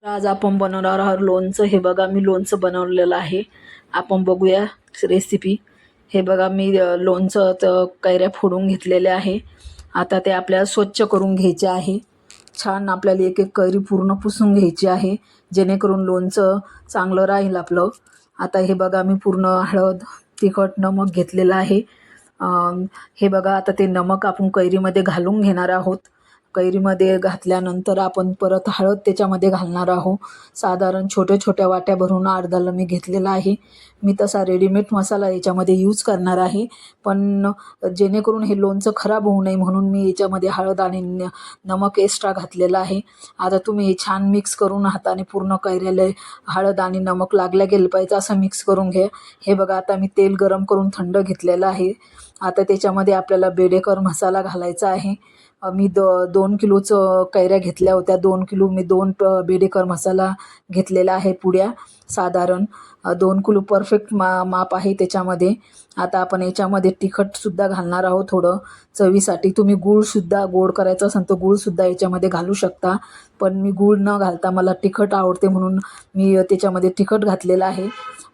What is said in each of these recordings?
आज आपण बनवणार आहोत लोणचं. हे बघा मी लोणचं बनवलेलं आहे. आपण बघूया रेसिपी. हे बघा मी लोणचं कैऱ्या फोडून घेतलेल्या आहे. आता ते आपल्याला स्वच्छ करून घ्यायचे आहे. छान आपल्याला एक एक कैरी पूर्ण पुसून घ्यायची आहे, जेणेकरून लोणचं चांगलं राहील आपलं. आता हे बघा मी पूर्ण हळद, तिखट, नमक घेतलेलं आहे. हे बघा आता ते नमक आपण कैरीमध्ये घालून घेणार आहोत. कैरीमध्ये घातल्यानंतर आपण परत हळद त्याच्यामध्ये घालणार आहोत. साधारण छोट्या छोट्या वाट्या भरून अर्धाला मी घेतलेला आहे. मी तसा रेडीमेड मसाला याच्यामध्ये यूज करणार आहे, पण जेणेकरून हे लोणचं खराब होऊ नये म्हणून मी याच्यामध्ये हळद आणि नमक एक्स्ट्रा घातलेलं आहे. आता तुम्ही हे छान मिक्स करून हाताने पूर्ण कैऱ्याला हळद आणि नमक लागल्या गेलं पाहिजे असं मिक्स करून घ्या. हे बघा आता मी तेल गरम करून थंड घेतलेलं आहे. आता त्याच्यामध्ये आपल्याला बेडेकर मसाला घालायचा आहे. मी 2 किलोचं कैऱ्या घेतल्या होत्या. 2 किलो मी 2 बेडेकर मसाला घेतलेला आहे पुड्या. साधारण 2 किलो परफेक्ट माप आहे त्याच्यामध्ये. आता आपण याच्यामध्ये तिखटसुद्धा घालणार आहोत थोडं चवीसाठी. तुम्ही गूळसुद्धा गोड करायचं असेल तर गूळसुद्धा याच्यामध्ये घालू शकता, पण मी गूळ न घालता मला तिखट आवडते म्हणून मी त्याच्यामध्ये तिखट घातलेलं आहे.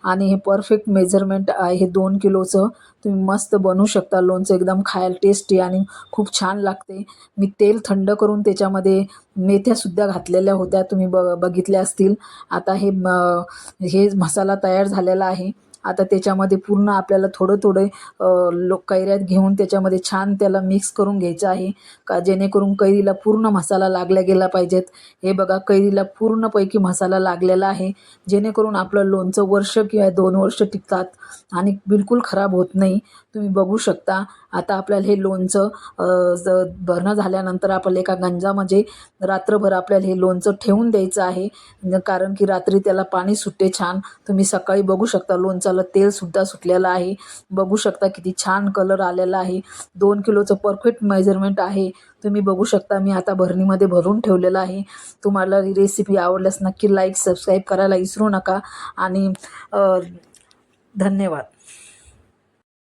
आणि हे परफेक्ट मेजरमेंट आहे 2 किलोचं. तुम्ही मस्त बनवू शकता लोणचं, एकदम खायला टेस्टी आणि खूप छान लागते. मी तेल थंड करून त्याच्यामध्ये मेथ्यासुद्धा घातलेल्या होत्या, तुम्ही बघितल्या असतील. आता हे मसाला तयार झालेला आहे. आता त्याच्यामध्ये पूर्ण आपल्याला थोडं थोडं कैऱ्यात घेऊन त्याच्यामध्ये छान त्याला मिक्स करून घ्यायचं आहे, का जेणेकरून कैरीला पूर्ण मसाला लागल्या गेला पाहिजेत. हे बघा कैरीला पूर्णपैकी मसाला लागलेला आहे, जेणेकरून आपलं लोणचं वर्ष किंवा 2 वर्ष टिकतात आणि बिलकुल खराब होत नाही. तुम्ही बघू शकता. आता आपल्याला हे लोणचं भरणं झाल्यानंतर आपल्याला एका गंजामध्ये रात्रभर आपल्याला हे लोणचं ठेवून द्यायचं आहे, कारण की रात्री त्याला पाणी सुटते छान. तुम्ही सकाळी बघू शकता लोणचाला तेलसुद्धा सुटलेलं आहे. बघू शकता किती छान कलर आलेला आहे. 2 किलोचं परफेक्ट मेजरमेंट आहे. तुम्ही बघू शकता मी आता भरणीमध्ये भरून ठेवलेलं आहे. तुम्हाला ही रेसिपी आवडल्यास नक्की लाईक सबस्क्राईब करायला विसरू नका आणि धन्यवाद.